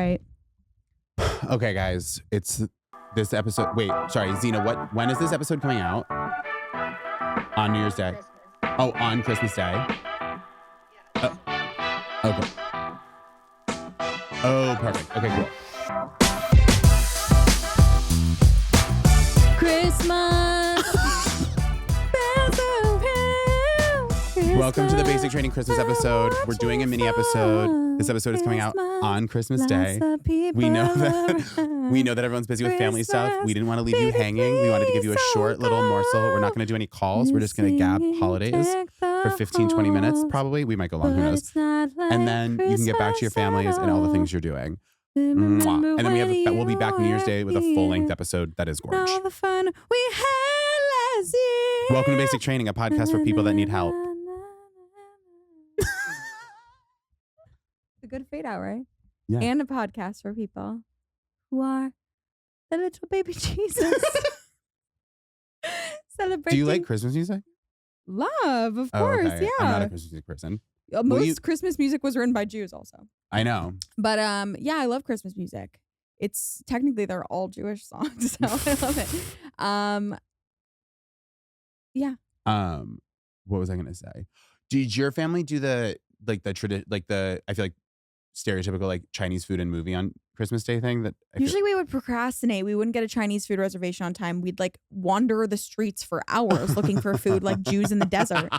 right. Okay, guys, it's this episode. Wait, sorry, Zena. When is this episode coming out? On New Year's Day. Christmas. Oh, on Christmas Day. Okay. Oh, perfect. Okay, cool. Christmas. Welcome to the Basic Training Christmas episode. We're doing a mini episode. This episode is coming out on Christmas Day. We know that everyone's busy with family stuff. We didn't want to leave you hanging. We wanted to give you a short little morsel. We're not going to do any calls. We're just going to gab holidays for 15, 20 minutes probably. We might go long, who knows. And then you can get back to your families and all the things you're doing. Mwah. And then we'll be back New Year's Day with a full-length epised that is gorgeous. All the fun we had last year. Welcome to Basic Training, a podcast for people that need help. A good fade out, right? Yeah. And a podcast for people who are the little baby Jesus. Celebrating. Do you like Christmas music? Love, of Oh, course, okay. yeah. I'm not a Christmas music person. Most Christmas music was written by Jews also. I know. But yeah, I love Christmas music. It's technically they're all Jewish songs, so I love it. Yeah. What was I gonna say? Did your family do I feel like stereotypical like Chinese food and movie on Christmas Day thing that Usually we would procrastinate. We wouldn't get a Chinese food reservation on time. We'd like wander the streets for hours looking for food like Jews in the desert.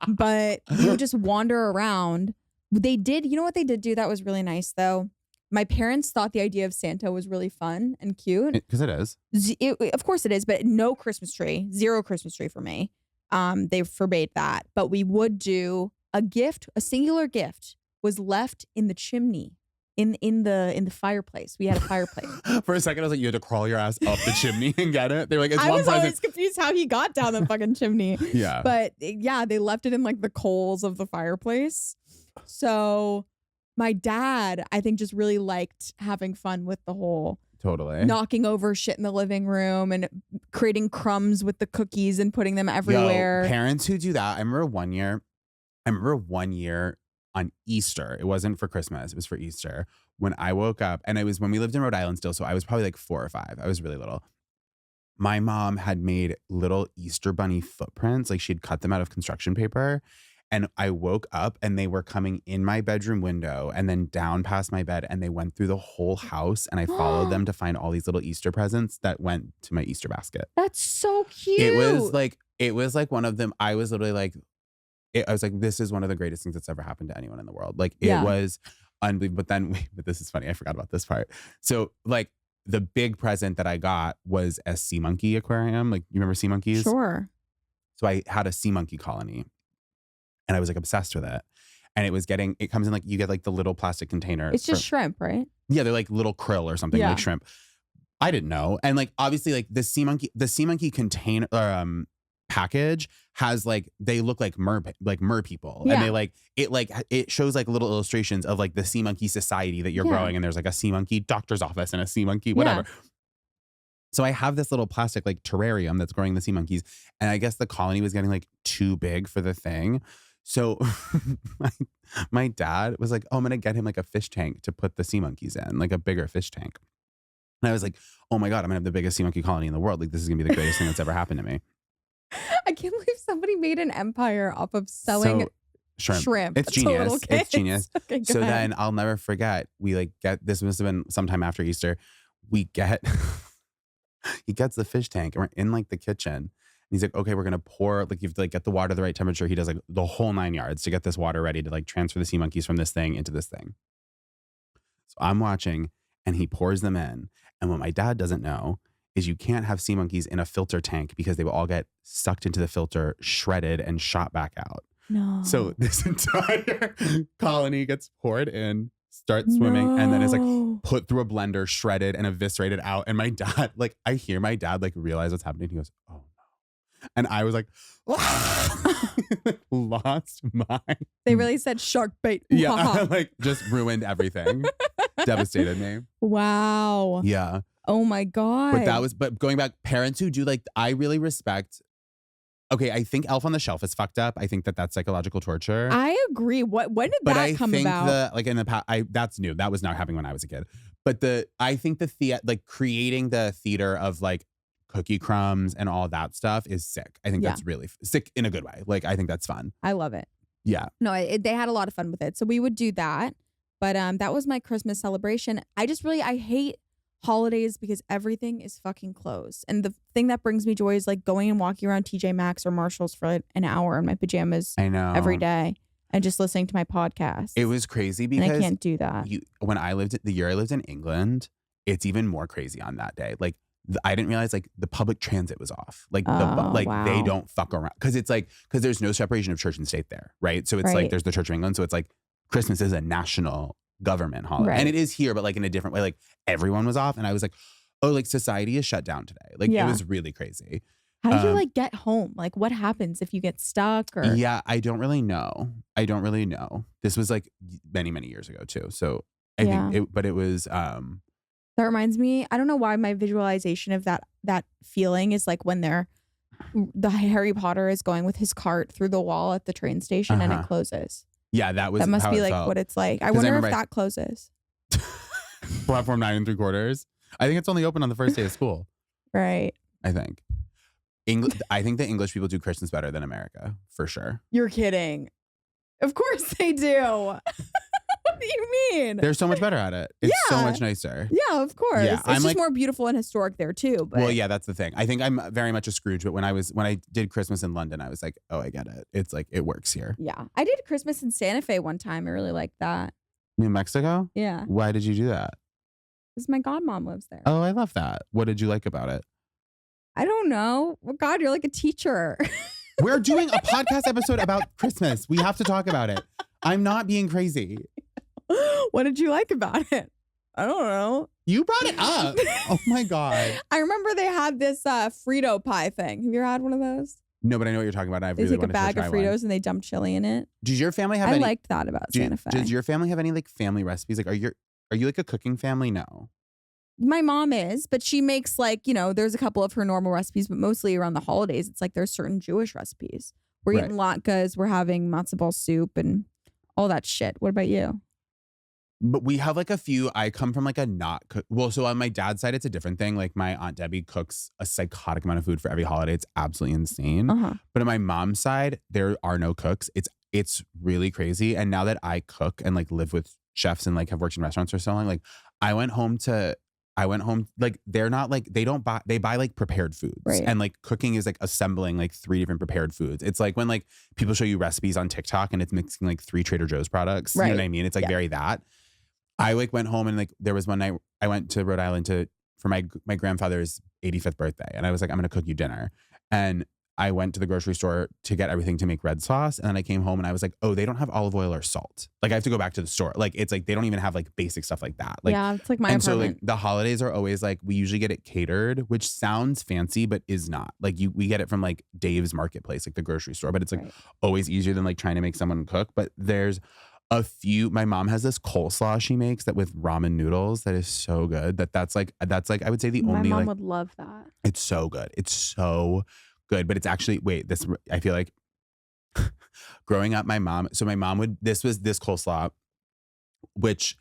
But we would just wander around. They did, you know what they did do that was really nice though? My parents thought the idea of Santa was really fun and cute. Because it is. Of course it is, but no Christmas tree. Zero Christmas tree for me. They forbade that. But we would do a singular gift was left in the chimney, in the fireplace. We had a fireplace. For a second, I was like, you had to crawl your ass up the chimney and get it. They were like, it's I one was present. always confused how he got down the fucking chimney. Yeah. But yeah, they left it in like the coals of the fireplace. So my dad, I think, just really liked having fun with the whole Totally. knocking over shit in the living room and creating crumbs with the cookies and putting them everywhere. Yo, parents who do that. I remember one year on Easter. It wasn't for Christmas. It was for Easter. When I woke up, and it was when we lived in Rhode Island still, so I was probably like 4 or 5. I was really little. My mom had made little Easter bunny footprints. Like she'd cut them out of construction paper. And I woke up and they were coming in my bedroom window and then down past my bed, and they went through the whole house, and I followed them to find all these little Easter presents that went to my Easter basket. That's so cute. It was like one of them. I was literally like, I was like, this is one of the greatest things that's ever happened to anyone in the world. Like it was unbelievable. But this is funny. I forgot about this part. So like the big present that I got was a sea monkey aquarium. Like you remember sea monkeys? Sure. So I had a sea monkey colony. And I was like obsessed with it. And it comes in like, you get like the little plastic container. It's just shrimp, right? Yeah, they're like little krill or something, like shrimp. I didn't know. And like, obviously like the sea monkey container package has like, they look like mer people. Yeah. And they like, it shows like little illustrations of like the sea monkey society that you're growing. And there's like a sea monkey doctor's office and a sea monkey, whatever. Yeah. So I have this little plastic like terrarium that's growing the sea monkeys. And I guess the colony was getting like too big for the thing. So my dad was like, oh, I'm going to get him like a fish tank to put the sea monkeys in, like a bigger fish tank. And I was like, oh my God, I'm going to have the biggest sea monkey colony in the world. Like this is going to be the greatest thing that's ever happened to me. I can't believe somebody made an empire off of selling shrimp. It's genius. It's genius. Okay, so ahead. Then I'll never forget, we like this must have been sometime after Easter. He gets the fish tank and we're in like the kitchen. He's like, okay, we're going to pour, like you have to like get the water the right temperature. He does like the whole 9 yards to get this water ready to like transfer the sea monkeys from this thing into this thing. So I'm watching and he pours them in. And what my dad doesn't know is you can't have sea monkeys in a filter tank because they will all get sucked into the filter, shredded and shot back out. No. So this entire colony gets poured in, starts swimming, and then is like put through a blender, shredded and eviscerated out. And my dad, like I hear my dad like realize what's happening. He goes, oh. And I was like, lost my. They really said shark bait. Yeah, like just ruined everything. Devastated me. Wow. Yeah. Oh my God. But going back, parents who do like, I really respect Okay, I think Elf on the Shelf is fucked up. I think that's psychological torture. I agree. When did but that I come think about? in the past, that's new. That was not happening when I was a kid. But I think like creating the theater of like cookie crumbs and all that stuff is sick. I think that's really sick in a good way. Like I think that's fun. I love it. Yeah. No, they had a lot of fun with it. So we would do that. But that was my Christmas celebration. I hate holidays because everything is fucking closed. And the thing that brings me joy is like going and walking around TJ Maxx or Marshall's for like an hour in my pajamas. I know. Every day and just listening to my podcast. It was crazy because and I can't do that. When the year I lived in England, it's even more crazy on that day. Like I didn't realize like the public transit was off. Like they don't fuck around because there's no separation of church and state there, right? So it's like there's the Church of England, so it's like Christmas is a national government holiday, and it is here, but like in a different way. Like everyone was off, and I was like, oh, like society is shut down today. Like it was really crazy. How do you like get home? Like what happens if you get stuck or? Yeah, I don't really know. This was like many, many years ago too. So I think it was, that reminds me, I don't know why my visualization of that feeling is like when the Harry Potter is going with his cart through the wall at the train station and it closes. Yeah, that must be like what it's like. I wonder if that closes. Platform 9 3/4. I think it's only open on the first day of school. Right. I think. I think the English people do Christmas better than America, for sure. You're kidding. Of course they do. What do you mean? They're so much better at it. It's so much nicer. Yeah, of course. Yeah, it's just more beautiful and historic there too. But. Well, yeah, that's the thing. I think I'm very much a Scrooge, but when I did Christmas in London, I was like, oh, I get it. It's like it works here. Yeah. I did Christmas in Santa Fe one time. I really liked that. New Mexico? Yeah. Why did you do that? Because my godmom lives there. Oh, I love that. What did you like about it? I don't know. Well, God, you're like a teacher. We're doing a podcast episode about Christmas. We have to talk about it. I'm not being crazy. What did you like about it? I don't know. You brought it up. Oh my God. I remember they had this Frito pie thing. Have you ever had one of those? No, but I know what you're talking about. They take a bag of Fritos and they dump chili in it. Does your family have I liked that about Santa Fe. Does your family have any like family recipes? Like are you like a cooking family? No. My mom is, but she makes like, there's a couple of her normal recipes, but mostly around the holidays. It's like there's certain Jewish recipes. We're eating latkes, we're having matzo ball soup and all that shit. What about you? But we have like a few. I come from like a not cook. Well, so on my dad's side, it's a different thing. Like my Aunt Debbie cooks a psychotic amount of food for every holiday. It's absolutely insane. But on my mom's side, there are no cooks. It's really crazy. And now that I cook and like live with chefs and like have worked in restaurants for so long, like I went home like they're not like they buy like prepared foods and like cooking is like assembling like 3 different prepared foods. It's like when like people show you recipes on TikTok and it's mixing like 3 Trader Joe's products. You know what I mean? It's like very that. I like went home and like there was one night I went to Rhode Island for my grandfather's 85th birthday and I was like, I'm gonna cook you dinner. And I went to the grocery store to get everything to make red sauce. And then I came home and I was like, oh, they don't have olive oil or salt. Like I have to go back to the store. Like it's like they don't even have like basic stuff like that. Like, yeah, it's like my apartment. So like the holidays are always like we usually get it Catered, which sounds fancy but is not. Like we get it from like Dave's Marketplace, like the grocery store. But it's like always easier than like trying to make someone cook. But there's a few. My mom has this coleslaw she makes that with ramen noodles that is so good. That's like I would say the only. My mom like, would love that. It's so good. It's so good, but it's actually I feel like growing up, my mom would this coleslaw, which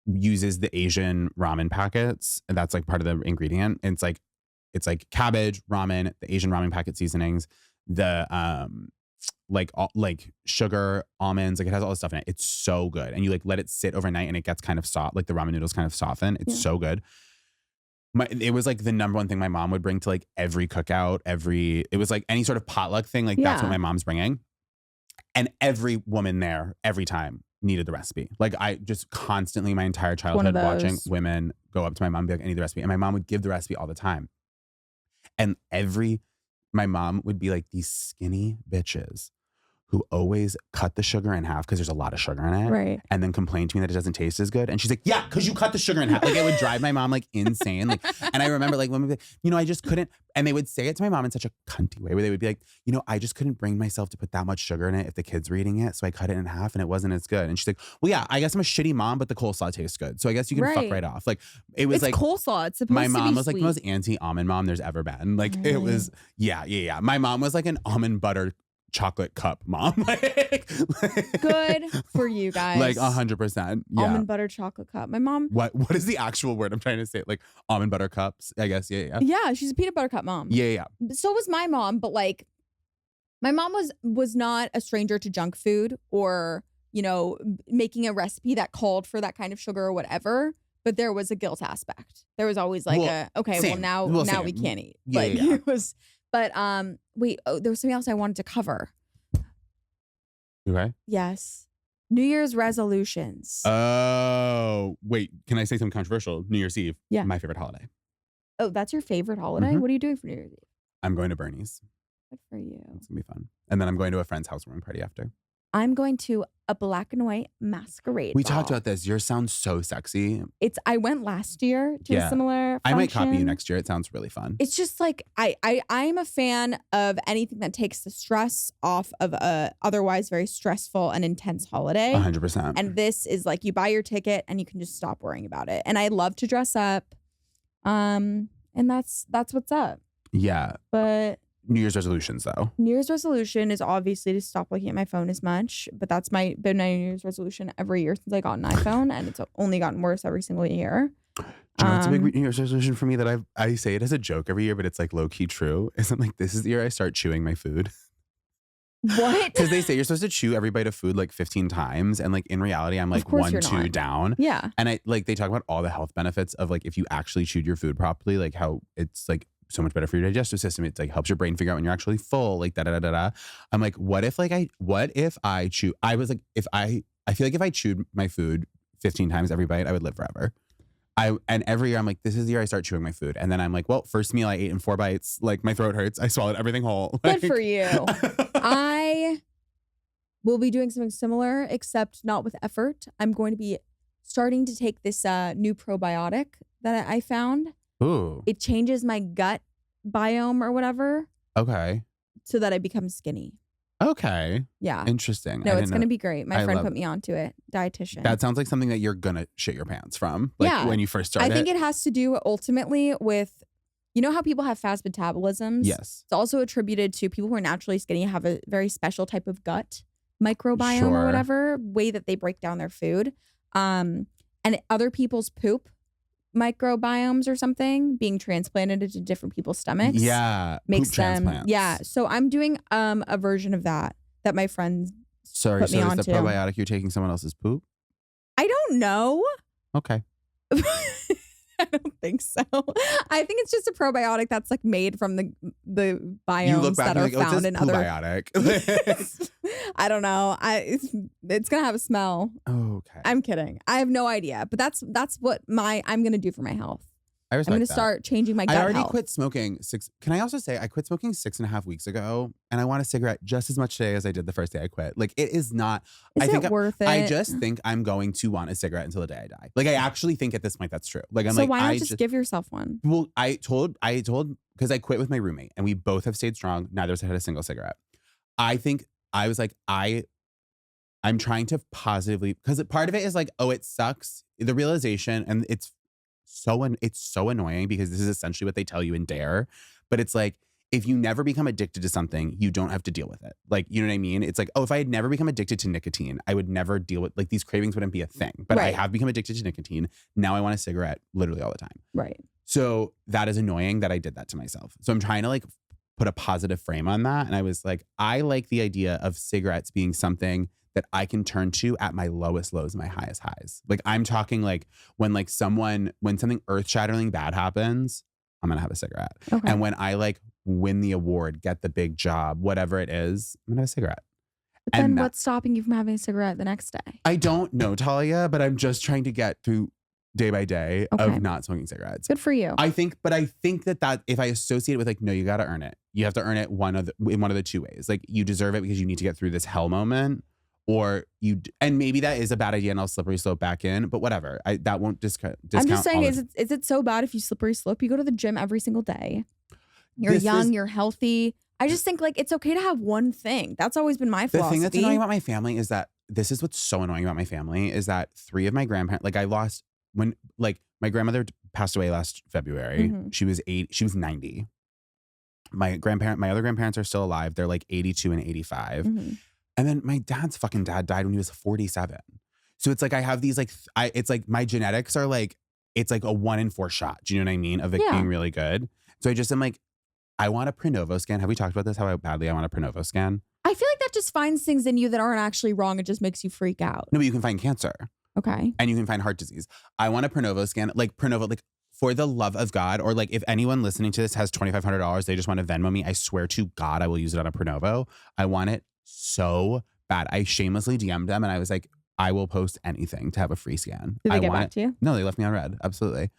uses the Asian ramen packets, and that's like part of the ingredient. And it's like cabbage, ramen, the Asian ramen packet seasonings, the like sugar, almonds, like it has all this stuff in it. It's so good, and you like let it sit overnight, and it gets kind of soft, like the ramen noodles kind of soften. It's so good. It was like the number one thing my mom would bring to like every cookout, it was like any sort of potluck thing. Like that's what my mom's bringing. And every woman there, every time needed the recipe. Like I just constantly, my entire childhood watching women go up to my mom and be like, I need the recipe. And my mom would give the recipe all the time. And my mom would be like these skinny bitches who always cut the sugar in half because there's a lot of sugar in it. Right. And then complain to me that it doesn't taste as good. And she's like, yeah, because you cut the sugar in half. Like it would drive my mom like insane. Like, and I remember like when we, you know, I just couldn't. And they would say it to my mom in such a cunty way where they would be like, you know, I just couldn't bring myself to put that much sugar in it if the kids were eating it. So I cut it in half and it wasn't as good. And she's like, well, yeah, I guess I'm a shitty mom, but the coleslaw tastes good. So I guess you can fuck right off. Like it was it's like coleslaw. It's supposed my to mom be was like sweet. the most anti-almond mom there's ever been. Like it was, yeah. My mom was like an almond butter chocolate cup mom. like, Good for you guys. Like 100%. Yeah. Almond butter chocolate cup. My mom. What is the actual word I'm trying to say? Like almond butter cups, I guess. Yeah. Yeah, she's a peanut butter cup mom. Yeah. So was my mom, but like my mom was not a stranger to junk food or, you know, making a recipe that called for that kind of sugar or whatever. But there was a guilt aspect. There was always like same. now Same. we can't eat. Yeah, Like yeah. it was. But wait, there was something else I wanted to cover. Okay. Yes. New Year's resolutions. Oh, wait. Can I say something controversial? New Year's Eve. Yeah. My favorite holiday. Oh, that's your favorite holiday? Mhm. What are you doing for New Year's Eve? I'm going to Bernie's. Good for you. It's going to be fun. And then I'm going to a friend's housewarming party after. I'm going to a black and white masquerade We ball. talked about this. Yours sounds so sexy. I went last year to a similar function. I might copy you next year. It sounds really fun. It's just like I'm a fan of anything that takes the stress off of a otherwise very stressful and intense holiday. 100%. And this is like you buy your ticket and you can just stop worrying about it. And I love to dress up. And that's what's up. Yeah. But New Year's resolutions though. New Year's resolution is obviously to stop looking at my phone as much, but that's been my New Year's resolution every year since I got an iPhone, and it's only gotten worse every single year. Do you know what's a big New Year's resolution for me that I say it as a joke every year, but it's like low key true? Is I'm like, this is the year I start chewing my food. What? Because they say you're supposed to chew every bite of food like 15 times, and like in reality, I'm like course 1, you're 2 not. down. Yeah. And I like they talk about all the health benefits of like if you actually chewed your food properly, like how it's like so much better for your digestive system. It like helps your brain figure out when you're actually full. Like da. I'm like, what if I chew? I was like, I feel like if I chewed my food 15 times every bite, I would live forever. And every year I'm like, this is the year I start chewing my food. And then I'm like, well, first meal I ate in 4 bites. Like my throat hurts. I swallowed everything whole. Good for you. I will be doing something similar, except not with effort. I'm going to be starting to take this new probiotic that I found. Ooh. It changes my gut biome or whatever Okay. so that I become skinny. Okay. Yeah. Interesting. No, it's going to be great. My friend put me onto it. Dietitian. That sounds like something that you're going to shit your pants from. Like Yeah. when you first start I think it has to do ultimately with, you know how people have fast metabolisms? Yes. It's also attributed to people who are naturally skinny have a very special type of gut microbiome Sure. or whatever way that they break down their food. And other people's poop microbiomes or something being transplanted into different people's stomachs. Yeah. Makes Poop them. transplants. Yeah. So I'm doing a version of that my friend Sorry, put so me is onto. the probiotic you're taking someone else's poop? I don't know. Okay. I don't think so. I think it's just a probiotic that's like made from the biomes You look back that and are you're like, oh, it found says in other. probiotic. I don't know. It's gonna have a smell. Okay. I'm kidding. I have no idea. But that's what I'm gonna do for my health. I I'm respect gonna that. start changing my gut I already health. quit smoking Can I also say I quit smoking 6.5 weeks ago, and I want a cigarette just as much today as I did the first day I quit. Like it is not. Is I think it worth it? I just think I'm going to want a cigarette until the day I die. Like I actually think at this point that's true. Like I'm so like why not I just give yourself one? Well, I told because I quit with my roommate and we both have stayed strong. Neither of us had a single cigarette. I think I was like I'm trying to positively, because part of it is like, oh, it sucks. The realization, and it's so annoying because this is essentially what they tell you in Dare. But it's like, if you never become addicted to something, you don't have to deal with it. Like, you know what I mean? It's like, oh, if I had never become addicted to nicotine, I would never deal with, like, these cravings wouldn't be a thing. But I Right. have become addicted to nicotine. Now I want a cigarette literally all the time. Right. So that is annoying that I did that to myself. So I'm trying to like put a positive frame on that. And I was like, I like the idea of cigarettes being something that I can turn to at my lowest lows and my highest highs. Like I'm talking like when something earth shatteringly bad happens, I'm going to have a cigarette. Okay. And when I like win the award, get the big job, whatever it is, I'm going to have a cigarette. But then And what's stopping you from having a cigarette the next day? I don't know, Talia, but I'm just trying to get through day by day Okay. of not smoking cigarettes. Good for you. I think that if I associate it with like, no, you got to earn it. You have to earn it in one of the two ways. Like you deserve it because you need to get through this hell moment, or and maybe that is a bad idea and I'll slippery slope back in, but whatever. That won't discount. I'm just saying, is it so bad if you slippery slope? You go to the gym every single day. You're young, you're healthy. I just think like it's okay to have one thing. That's always been my philosophy. The thing that's annoying about my family is that this is what's so annoying about my family is that 3 of my grandparents, like I lost when like my grandmother passed away last February. Mhm. She was 90. My other grandparents are still alive. They're like 82 and 85. Mhm. And then my dad's fucking dad died when he was 47. So it's like I have these like it's like my genetics are like it's like a 1 in 4 shot. Do you know what I mean? Of it being really good. So I just am like, I want a Prenuvo scan. Have we talked about this? How badly I want a Prenuvo scan? I feel like that just finds things in you that aren't actually wrong. It just makes you freak out. No, but you can find cancer. Okay. And you can find heart disease. I want a Prenuvo scan. Like Prenuvo, like for the love of God, or like if anyone listening to this has $2,500, they just want to Venmo me. I swear to God, I will use it on a Prenuvo. I want it so bad. I shamelessly DM'd them and I was like, I will post anything to have a free scan. Did they get back to you? No, they left me on red. Absolutely.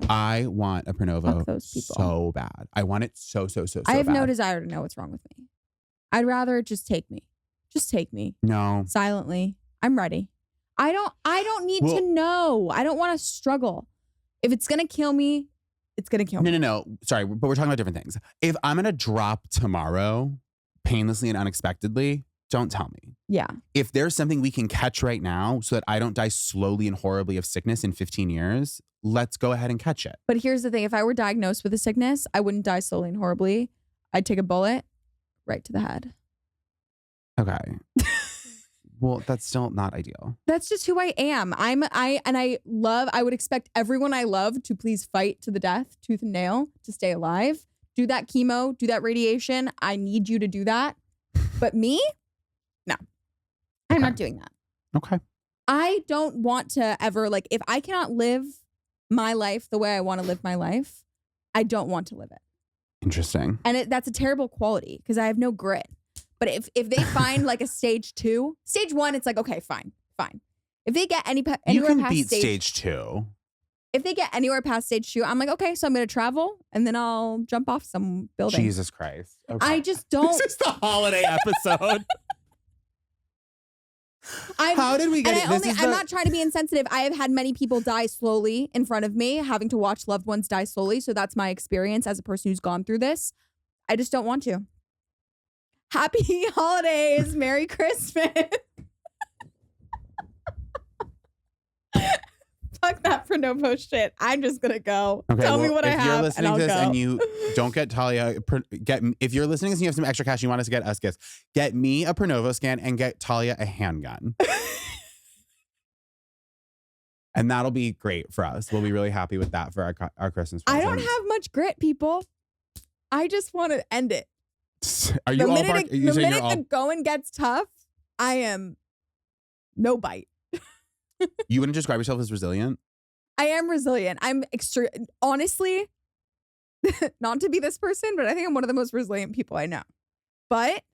I want a Prenuvo Fuck those people. so bad. I want it so I have bad. no desire to know what's wrong with me. I'd rather it just take me. Just take me. No. Silently. I'm ready. I don't need to know. I don't want to struggle. If it's going to kill me, it's going to kill me. No. Sorry, but we're talking about different things. If I'm going to drop tomorrow, painlessly and unexpectedly, don't tell me. Yeah. If there's something we can catch right now so that I don't die slowly and horribly of sickness in 15 years, let's go ahead and catch it. But here's the thing. If I were diagnosed with a sickness, I wouldn't die slowly and horribly. I'd take a bullet right to the head. Okay. Well, that's still not ideal. That's just who I am. I would expect everyone I love to please fight to the death, tooth and nail, to stay alive. Do that chemo, do that radiation. I need you to do that. But me? No. I'm not doing that. Okay. I don't want to ever, like, if I cannot live my life the way I want to live my life, I don't want to live it. Interesting. And that's a terrible quality because I have no grit. But if they find like a stage 2, stage 1, it's like, okay, fine. If they get anywhere you can past beat stage 2. If they get anywhere past stage 2, I'm like, okay, so I'm going to travel and then I'll jump off some building. Jesus Christ. Okay. I just don't. This is the holiday episode. How did we get it? I'm not trying to be insensitive. I have had many people die slowly in front of me, having to watch loved ones die slowly. So that's my experience as a person who's gone through this. I just don't want to. Happy holidays. Merry Christmas. Fuck that Prenuvo shit. I'm just going to go. Okay, Tell me what I have. If you're listening to this go. and you don't get Talia, if you're listening to this and you have some extra cash, you want us to get us gifts, get me a Prenuvo scan and get Talia a handgun. And that'll be great for us. We'll be really happy with that for our Christmas presents. I don't have much grit, people. I just want to end it. Are you the all minute the going gets tough, I am no bite. You wouldn't describe yourself as resilient? I am resilient. I'm honestly, not to be this person, but I think I'm one of the most resilient people I know. But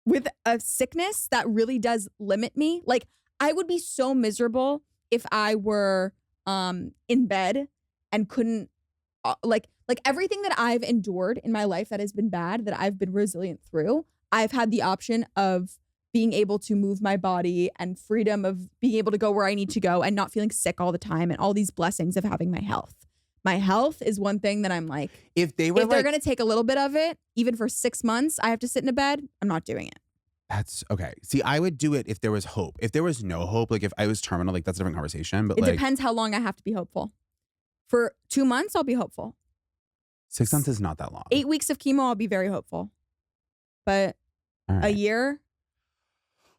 with a sickness that really does limit me, like I would be so miserable if I were in bed and couldn't like everything that I've endured in my life that has been bad, that I've been resilient through. I've had the option of being able to move my body and freedom of being able to go where I need to go and not feeling sick all the time and all these blessings of having my health. My health is one thing that I'm like, if they're going to take a little bit of it, even for 6 months, I have to sit in a bed. I'm not doing it. That's okay. See, I would do it if there was hope. If there was no hope, like if I was terminal, like that's a different conversation. But it depends how long I have to be hopeful. For 2 months, I'll be hopeful. 6 months is not that long. 8 weeks of chemo, I'll be very hopeful. But a year.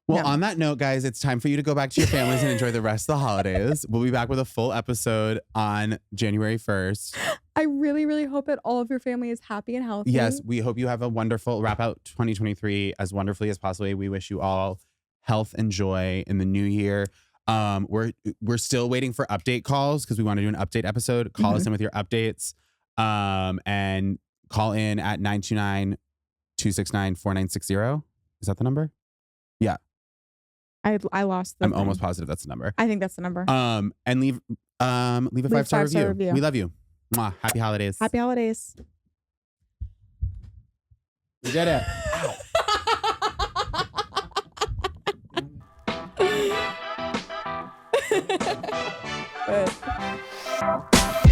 Well, on that note, guys, it's time for you to go back to your families and enjoy the rest of the holidays. We'll be back with a full episode on January 1st. I really, really hope that all of your family is happy and healthy. Yes, we hope you have a wonderful wrap out 2023 as wonderfully as possibly. We wish you all health and joy in the new year. We're still waiting for update calls because we want to do an update episode. Call us in with your updates and call in at 929-269-4960. Is that the number? Yeah. I lost the I'm thing. almost positive that's the number. I think that's the number. And leave a 5-star review. We love you. Mwah. Happy holidays. Happy holidays. We did it. Good.